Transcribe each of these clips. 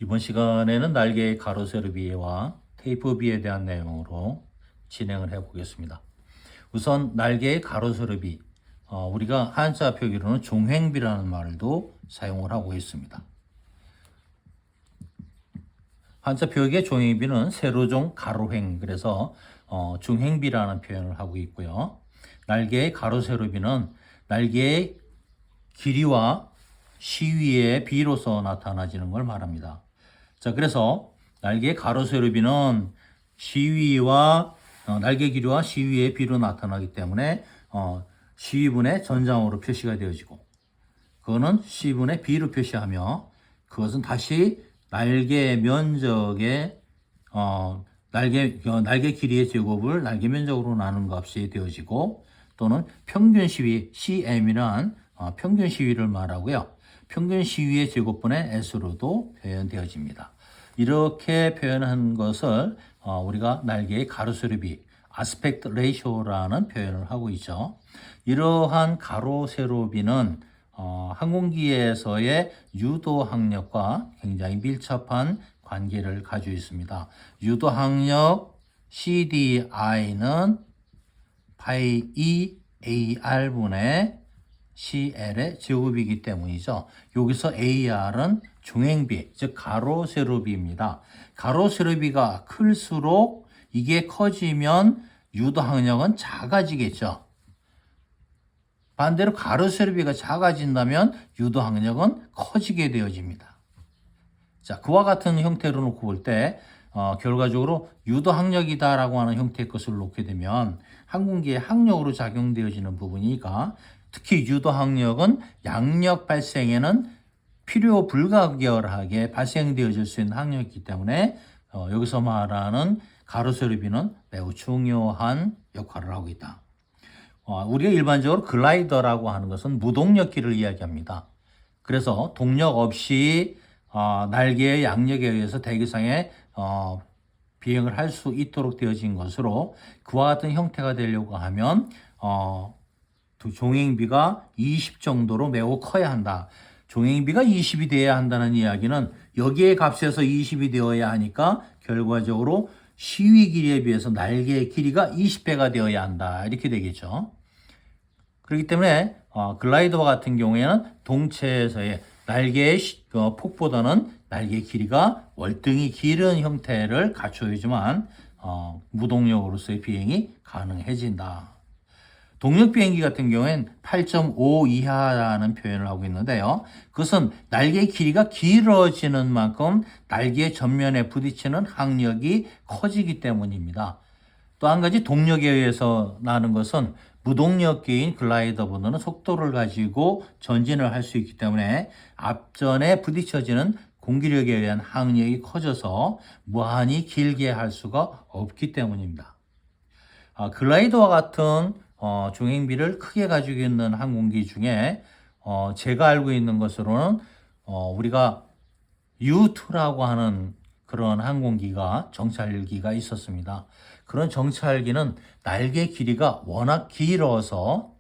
이번 시간에는 날개의 가로 세로 비와 테이프 비에 대한 내용으로 진행을 해 보겠습니다. 우선 날개의 가로 세로 비, 우리가 한자 표기로는 종횡비라는 말도 사용을 하고 있습니다. 한자 표기의 종횡비는 세로종 가로횡, 그래서 종횡비라는 표현을 하고 있고요. 날개의 가로 세로 비는 날개의 길이와 시위의 비로서 나타나지는 걸 말합니다. 자, 그래서 날개 가로 세로 비는 시위와 날개 길이와 시위의 비로 나타나기 때문에 시위분의 전장으로 표시가 되어지고, 그거는 시분의 비로 표시하며, 그것은 다시 날개 면적의 날개 길이의 제곱을 날개 면적으로 나눈 값이 되어지고, 또는 평균 시위 CM이란 평균 시위를 말하고요. 평균 시위의 제곱분의 S로도 표현되어집니다. 이렇게 표현한 것을 우리가 날개의 가로 세로 비, 아스펙트 레이쇼라는 표현을 하고 있죠. 이러한 가로 세로 비는 항공기에서의 유도 항력과 굉장히 밀접한 관계를 가지고 있습니다. 유도 항력 CDI는 파이 E AR분의 CL의 제곱이기 때문이죠. 여기서 AR은 종횡비, 즉 가로 세로비입니다. 가로 세로비가 클수록 이게 커지면 유도 항력은 작아지겠죠. 반대로 가로 세로비가 작아진다면 유도 항력은 커지게 되어집니다. 자, 그와 같은 형태로 놓고 볼 때 결과적으로 유도 항력이다라고 하는 형태의 것을 놓게 되면 항공기의 항력으로 작용되어지는 부분이니까, 특히 유도 항력은 양력 발생에는 필요 불가결하게 발생되어질 수 있는 항력이기 때문에 여기서 말하는 가로 세로 비는 매우 중요한 역할을 하고 있다. 우리가 일반적으로 글라이더라고 하는 것은 무동력기를 이야기합니다. 그래서 동력 없이 날개의 양력에 의해서 대기상에 비행을 할 수 있도록 되어진 것으로, 그와 같은 형태가 되려고 하면 종횡비가 20 정도로 매우 커야 한다. 종횡비가 20이 되어야 한다는 이야기는 여기에 값에서 20이 되어야 하니까 결과적으로 시위 길이에 비해서 날개의 길이가 20배가 되어야 한다, 이렇게 되겠죠. 그렇기 때문에 글라이더와 같은 경우에는 동체에서의 날개의 폭보다는 날개 길이가 월등히 길은 형태를 갖춰야지만 무동력으로서의 비행이 가능해진다. 동력 비행기 같은 경우엔 8.5 이하라는 표현을 하고 있는데요. 그것은 날개의 길이가 길어지는 만큼 날개의 전면에 부딪히는 항력이 커지기 때문입니다. 또 한 가지 동력에 의해서 나는 것은 무동력기인 글라이더보다는 속도를 가지고 전진을 할 수 있기 때문에 앞전에 부딪혀지는 공기력에 의한 항력이 커져서 무한히 길게 할 수가 없기 때문입니다. 글라이더와 같은 종횡비를 크게 가지고 있는 항공기 중에 제가 알고 있는 것으로는 우리가 U2라고 하는 그런 항공기가 정찰기가 있었습니다. 그런 정찰기는 날개 길이가 워낙 길어서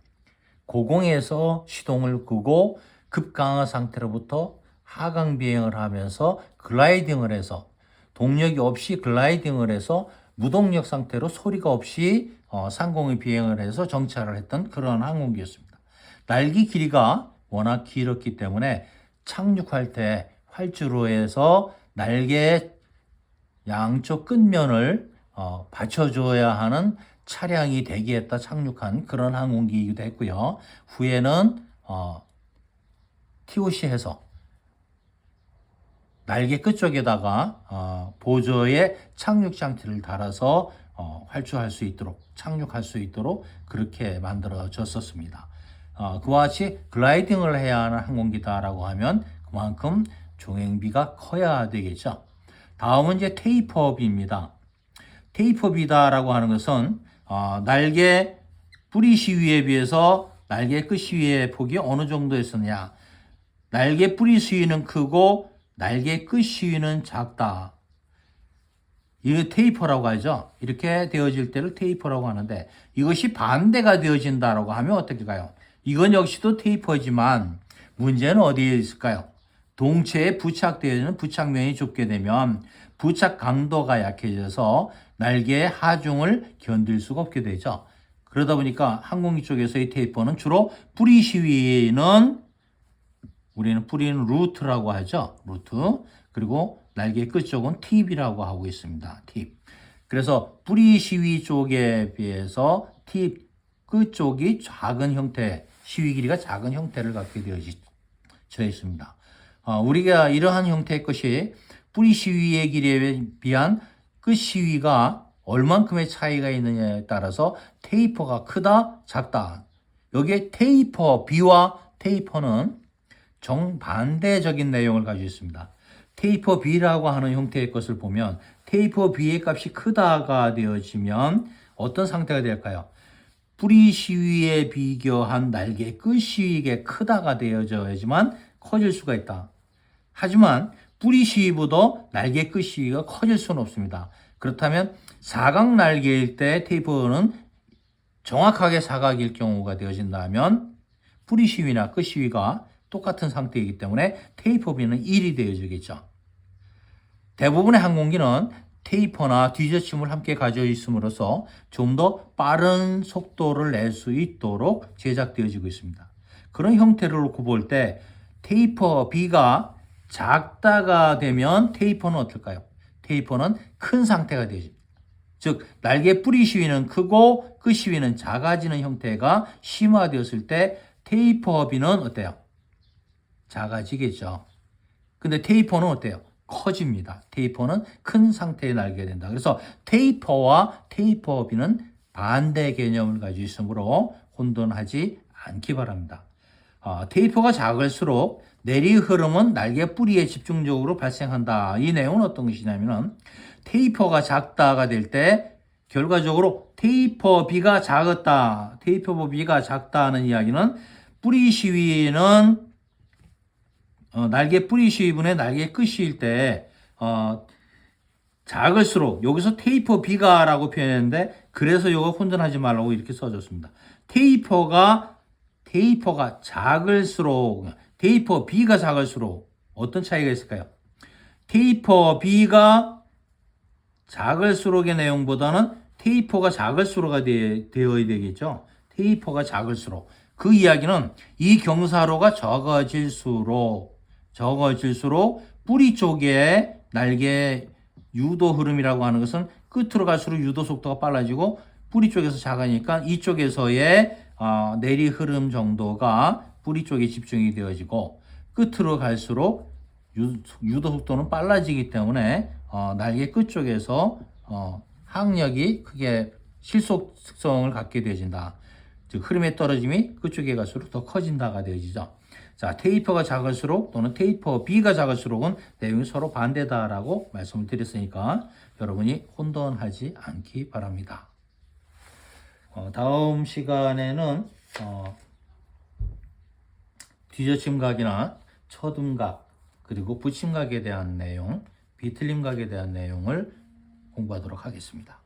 고공에서 시동을 끄고 급강하 상태로부터 하강 비행을 하면서 글라이딩을 해서, 동력이 없이 글라이딩을 해서 무동력 상태로 소리가 없이 상공의 비행을 해서 정찰을 했던 그런 항공기였습니다. 날개 길이가 워낙 길었기 때문에 착륙할 때 활주로 해서 날개의 양쪽 끝면을 받쳐줘야 하는 차량이 대기했다 착륙한 그런 항공기이기도 했고요. 후에는 TOC에서 날개 끝쪽에다가 보조의 착륙 장치를 달아서 활주할 수 있도록, 착륙할 수 있도록 그렇게 만들어졌었습니다. 그와 같이 글라이딩을 해야 하는 항공기다라고 하면 그만큼 종횡비가 커야 되겠죠. 다음은 이제 테이프업입니다. 테이프업이다라고 하는 것은 날개 뿌리 시위에 비해서 날개 끝 시위의 폭이 어느 정도였느냐. 날개 뿌리 시위는 크고 날개 끝 시위는 작다. 이거 테이퍼라고 하죠. 이렇게 되어질 때를 테이퍼라고 하는데, 이것이 반대가 되어진다라고 하면 어떻게 가요? 이건 역시도 테이퍼지만 문제는 어디에 있을까요? 동체에 부착되어 있는 부착면이 좁게 되면 부착 강도가 약해져서 날개의 하중을 견딜 수가 없게 되죠. 그러다 보니까 항공기 쪽에서의 테이퍼는 주로 뿌리 시위는 우리는 뿌리는 루트라고 하죠. 루트. 그리고 날개 끝쪽은 팁이라고 하고 있습니다. 팁. 그래서 뿌리 시위 쪽에 비해서 팁 끝쪽이 작은 형태, 시위 길이가 작은 형태를 갖게 되어져 있습니다. 우리가 이러한 형태의 것이 뿌리 시위의 길이에 비한 끝 시위가 얼만큼의 차이가 있느냐에 따라서 테이퍼가 크다, 작다. 여기에 테이퍼 B와 테이퍼는 정반대적인 내용을 가지고 있습니다. 테이퍼 B라고 하는 형태의 것을 보면 테이퍼 B의 값이 크다가 되어지면 어떤 상태가 될까요? 뿌리 시위에 비교한 날개 끝 시위가 크다가 되어져야지만 커질 수가 있다. 하지만 뿌리 시위보다 날개 끝 시위가 커질 수는 없습니다. 그렇다면 사각 날개일 때 테이퍼는 정확하게 사각일 경우가 되어진다면 뿌리 시위나 끝 시위가 똑같은 상태이기 때문에 테이퍼 B는 1이 되어지겠죠. 대부분의 항공기는 테이퍼나 뒤젖힘을 함께 가지고 있음으로써 좀 더 빠른 속도를 낼 수 있도록 제작되어지고 있습니다. 그런 형태를 놓고 볼 때 테이퍼 B가 작다가 되면 테이퍼는 어떨까요? 테이퍼는 큰 상태가 되죠. 즉 날개 뿌리 시위는 크고 끝 시위는 작아지는 형태가 심화되었을 때 테이퍼 B는 어때요? 작아지겠죠. 근데 테이퍼는 어때요? 커집니다. 테이퍼는 큰 상태의 날개가 된다. 그래서 테이퍼와 테이퍼 B는 반대 개념을 가지고 있으므로 혼돈하지 않기 바랍니다. 테이퍼가 작을수록 내리 흐름은 날개 뿌리에 집중적으로 발생한다. 이 내용은 어떤 것이냐면 테이퍼가 작다가 될 때 결과적으로 테이퍼 B가 작았다. 테이퍼 B가 작다는 이야기는 뿌리 시위는 날개 뿌리 시위분의 날개 끝일 때 작을수록 여기서 테이퍼 B가 라고 표현했는데 그래서 이거 혼돈하지 말라고 이렇게 써줬습니다. 테이퍼가 작을수록 테이퍼 B가 작을수록 어떤 차이가 있을까요? 테이퍼 B가 작을수록의 내용보다는 테이퍼가 작을수록가 되어야 되겠죠. 테이퍼가 작을수록 그 이야기는 이 경사로가 적어질수록 뿌리 쪽에 날개 유도 흐름이라고 하는 것은 끝으로 갈수록 유도 속도가 빨라지고 뿌리 쪽에서 작으니까 이쪽에서의 내리 흐름 정도가 뿌리 쪽에 집중이 되어지고 끝으로 갈수록 유도 속도는 빨라지기 때문에 날개 끝 쪽에서 항력이 크게 실속 특성을 갖게 되어진다. 즉 흐름의 떨어짐이 그쪽에 갈수록 더 커진다가 되어지죠. 자, 테이퍼가 작을수록 또는 테이퍼 B가 작을수록은 내용이 서로 반대다라고 말씀을 드렸으니까 여러분이 혼돈하지 않기 바랍니다. 다음 시간에는 뒤젖힘각이나 처둠각 그리고 붙임각에 대한 내용, 비틀림각에 대한 내용을 공부하도록 하겠습니다.